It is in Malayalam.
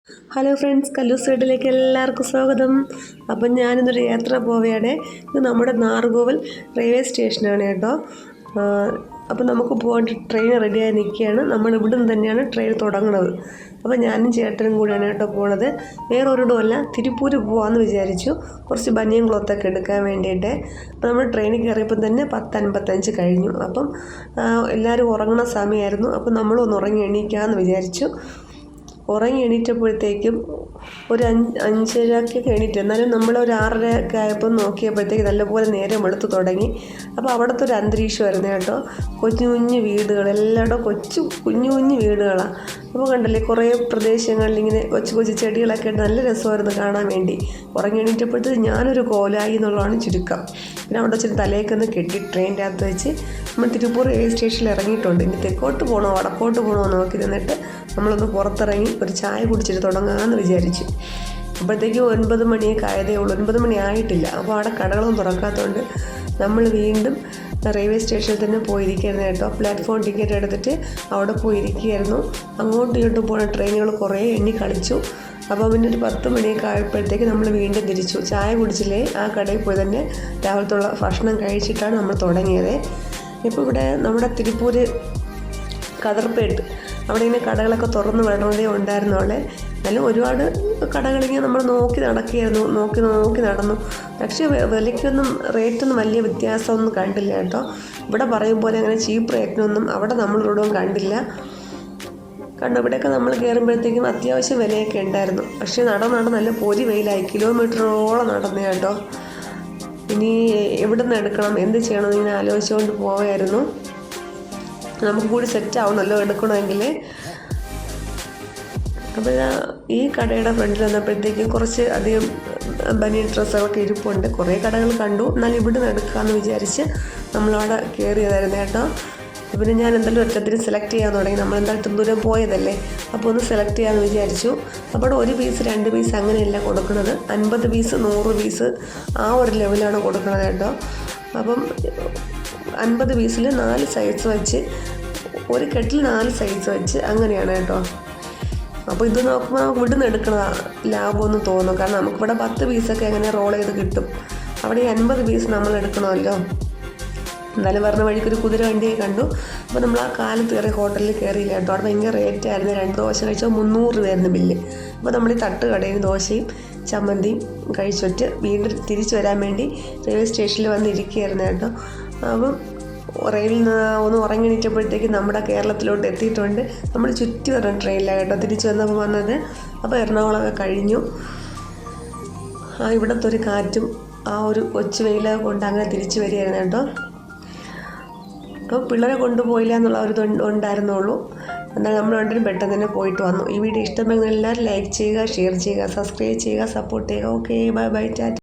ഹലോ ഫ്രണ്ട്സ്, കല്ലൂസ് സൈഡിലേക്ക് എല്ലാവർക്കും സ്വാഗതം. അപ്പം ഞാനിന്നൊരു യാത്ര പോവുകയാണ്. ഇത് നമ്മുടെ നാർകോവൽ റെയിൽവേ സ്റ്റേഷനാണ് കേട്ടോ. അപ്പം നമുക്ക് പോകാൻ ട്രെയിൻ റെഡിയായി നിൽക്കുകയാണ്. നമ്മൾ ഇവിടുന്ന് തന്നെയാണ് ട്രെയിൻ തുടങ്ങുന്നത്. അപ്പോൾ ഞാനും ചേട്ടനും കൂടിയാണ് കേട്ടോ പോണത്. വേറെ ഒരിടമല്ല, തിരുപ്പൂർ പോകാമെന്ന് വിചാരിച്ചു, കുറച്ച് ബനിയൻ ക്ലോത്തൊക്കെ എടുക്കാൻ വേണ്ടിയിട്ട്. അപ്പോൾ നമ്മൾ ട്രെയിനിൽ കയറിയപ്പം തന്നെ 10:55 കഴിഞ്ഞു. അപ്പം എല്ലാവരും ഉറങ്ങുന്ന സമയമായിരുന്നു. അപ്പം നമ്മളൊന്ന് ഉറങ്ങി എണീക്കാമെന്ന് വിചാരിച്ചു. ഉറങ്ങി എണീറ്റപ്പോഴത്തേക്കും ഒരു 5:30 എണീറ്റ്. എന്നാലും നമ്മൾ ഒരു 6:30 ആയപ്പോൾ നോക്കിയപ്പോഴത്തേക്ക് നല്ലപോലെ നേരം വെളുത്ത് തുടങ്ങി. അപ്പോൾ അവിടുത്തെ ഒരു അന്തരീക്ഷമായിരുന്നു കേട്ടോ. കുഞ്ഞു കുഞ്ഞു വീടുകൾ, എല്ലായിടും കുഞ്ഞു കുഞ്ഞു വീടുകളാണ്. അപ്പോൾ കണ്ടല്ലേ, കുറേ പ്രദേശങ്ങളിൽ ഇങ്ങനെ കൊച്ചു കൊച്ചു ചെടികളൊക്കെ ഉണ്ട്. നല്ല രസമായിരുന്നു കാണാൻ വേണ്ടി. ഉറങ്ങി എണീറ്റപ്പോഴത്തേക്ക് ഞാനൊരു കോലായി എന്നുള്ളതാണ് ചുരുക്കം. പിന്നെ അവിടെ വെച്ചിട്ട് തലേക്കൊന്ന് കെട്ടി ട്രെയിനിൻ്റെ അകത്ത് വെച്ച് നമ്മൾ തിരുപ്പൂർ റെയിൽവേ സ്റ്റേഷനിൽ ഇറങ്ങിയിട്ടുണ്ട്. ഇനി തെക്കോട്ട് പോകണോ വടക്കോട്ട് പോകണോ നോക്കി നിന്നിട്ട് നമ്മളൊന്ന് പുറത്തിറങ്ങി ഒരു ചായ കുടിച്ചിട്ട് തുടങ്ങാമെന്ന് വിചാരിച്ചു. അപ്പോഴത്തേക്കും 9 മണിയൊക്കെ ആയതേ ഉള്ളൂ. 9 മണി ആയിട്ടില്ല. അപ്പോൾ അവിടെ കടകളൊന്നും തുറക്കാത്തതുകൊണ്ട് നമ്മൾ വീണ്ടും റെയിൽവേ സ്റ്റേഷനിൽ തന്നെ പോയിരിക്കുകയായിരുന്നു കേട്ടോ. പ്ലാറ്റ്ഫോം ടിക്കറ്റ് എടുത്തിട്ട് അവിടെ പോയിരിക്കുകയായിരുന്നു. അങ്ങോട്ടും ഇങ്ങോട്ടും പോകുന്ന ട്രെയിനുകൾ കുറേ എണ്ണി കളിച്ചു. അപ്പോൾ പിന്നെ ഒരു 10 മണിയൊക്കെ ആയപ്പോഴത്തേക്ക് നമ്മൾ വീണ്ടും തിരിച്ചു. ചായ കുടിച്ചില്ലേ, ആ കടയിൽ പോയി തന്നെ രാവിലത്തുള്ള ഭക്ഷണം കഴിച്ചിട്ടാണ് നമ്മൾ തുടങ്ങിയത്. ഇപ്പോൾ ഇവിടെ നമ്മുടെ തിരുപ്പൂർ കതർപ്പേട്ട് അവിടെ ഇങ്ങനെ കടകളൊക്കെ തുറന്ന് വിടണതേ ഉണ്ടായിരുന്നോളെ. എന്നാലും ഒരുപാട് കടകളിങ്ങനെ നമ്മൾ നോക്കി നടക്കുകയായിരുന്നു, നോക്കി നടന്നു. പക്ഷേ വിലയ്ക്കൊന്നും റേറ്റൊന്നും വലിയ വ്യത്യാസമൊന്നും കണ്ടില്ല കേട്ടോ. ഇവിടെ പറയും പോലെ അങ്ങനെ ചീപ്പ് റേറ്റിനൊന്നും അവിടെ നമ്മളിവിടെയും കണ്ടില്ല. കണ്ടു, ഇവിടെയൊക്കെ നമ്മൾ കയറുമ്പോഴത്തേക്കും അത്യാവശ്യം വിലയൊക്കെ ഉണ്ടായിരുന്നു. പക്ഷേ നടന്ന് നല്ല പൊരി വെയിലായി. കിലോമീറ്ററോളം നടന്നു കേട്ടോ. ഇനി എവിടെ നിന്ന് എടുക്കണം, എന്ത് ചെയ്യണം എന്നിങ്ങനെ ആലോചിച്ചുകൊണ്ട് പോവായിരുന്നു. നമുക്ക് കൂടി സെറ്റ് ആവണമല്ലോ എടുക്കണമെങ്കിൽ. അപ്പോൾ ഈ കടയുടെ ഫ്രണ്ടിൽ വന്നപ്പോഴത്തേക്കും കുറച്ച് അധികം ബനിയൻ ഡ്രസ്സുകളൊക്കെ ഇരിപ്പുണ്ട്. കുറേ കടകൾ കണ്ടു. എന്നാലും ഇവിടെ നിന്ന് എടുക്കാമെന്ന് വിചാരിച്ച് നമ്മളവിടെ കയറിയതായിരുന്നു കേട്ടോ. പിന്നെ ഞാൻ എന്തായാലും ഒറ്റത്തിന് സെലക്ട് ചെയ്യാൻ തുടങ്ങി. നമ്മളെന്തായാലും ദൂരം പോയതല്ലേ, അപ്പോൾ ഒന്ന് സെലക്ട് ചെയ്യാമെന്ന് വിചാരിച്ചു. അപ്പോൾ 1 പീസ് 2 പീസ് അങ്ങനെയല്ല കൊടുക്കുന്നത്. 50 പീസ് 100 പീസ് ആ ഒരു ലെവലാണ് കൊടുക്കുന്നത് കേട്ടോ. അപ്പം 50 പീസിൽ 4 സൈസ് വെച്ച്, ഒരു കെട്ടിൽ 4 സൈസ് വെച്ച് അങ്ങനെയാണ് കേട്ടോ. അപ്പോൾ ഇത് നോക്കുമ്പോൾ നമുക്ക് ഇവിടുന്ന് എടുക്കണതാണ് ലാഭമെന്ന് തോന്നും. കാരണം നമുക്കിവിടെ 10 പീസൊക്കെ എങ്ങനെ റോൾ ചെയ്ത് കിട്ടും. അവിടെ 50 പീസ് നമ്മൾ എടുക്കണമല്ലോ. എന്തായാലും പറഞ്ഞ വഴിക്കൊരു കുതിര വണ്ടിയെ കണ്ടു. അപ്പോൾ നമ്മൾ ആ കാലത്ത് കയറി ഹോട്ടലിൽ കയറിയില്ല കേട്ടോ. അവിടെ ഭയങ്കര റേറ്റ് ആയിരുന്നു. 2 ദോശ കഴിച്ചാൽ 300 രൂപയായിരുന്നു ബില്ല്. അപ്പോൾ നമ്മൾ ഈ തട്ട് കടയിൽ ദോശയും ചമ്മന്തിയും കഴിച്ചിട്ട് വീണ്ടും തിരിച്ചു വരാൻ വേണ്ടി റെയിൽവേ സ്റ്റേഷനിൽ വന്നിരിക്കുകയായിരുന്നു കേട്ടോ. അപ്പം റെയിലിൽ നിന്ന് ഒന്ന് ഉറങ്ങിണിച്ചപ്പോഴത്തേക്ക് നമ്മുടെ കേരളത്തിലോട്ട് എത്തിയിട്ടുണ്ട്. നമ്മൾ ചുറ്റി വരണം ട്രെയിനിലാണ് കേട്ടോ തിരിച്ചു വന്നത്. അപ്പോൾ എറണാകുളമൊക്കെ കഴിഞ്ഞു. ഇവിടുത്തെ ഒരു കാറ്റും ആ ഒരു കൊച്ചു വെയിലൊക്കെ കൊണ്ട് അങ്ങനെ തിരിച്ചു വരികയായിരുന്നു കേട്ടോ. അപ്പോൾ പിള്ളേരെ കൊണ്ടുപോയില്ല എന്നുള്ള ഒരു ഉണ്ടായിരുന്നുള്ളൂ. എന്നാൽ നമ്മൾ രണ്ടിനും പെട്ടെന്ന് തന്നെ പോയിട്ട് വന്നു. ഈ വീഡിയോ ഇഷ്ടമെങ്കിൽ എല്ലാവരും ലൈക്ക് ചെയ്യുക, ഷെയർ ചെയ്യുക, സബ്സ്ക്രൈബ് ചെയ്യുക, സപ്പോർട്ട് ചെയ്യുക. Okay, bye bye, Tata.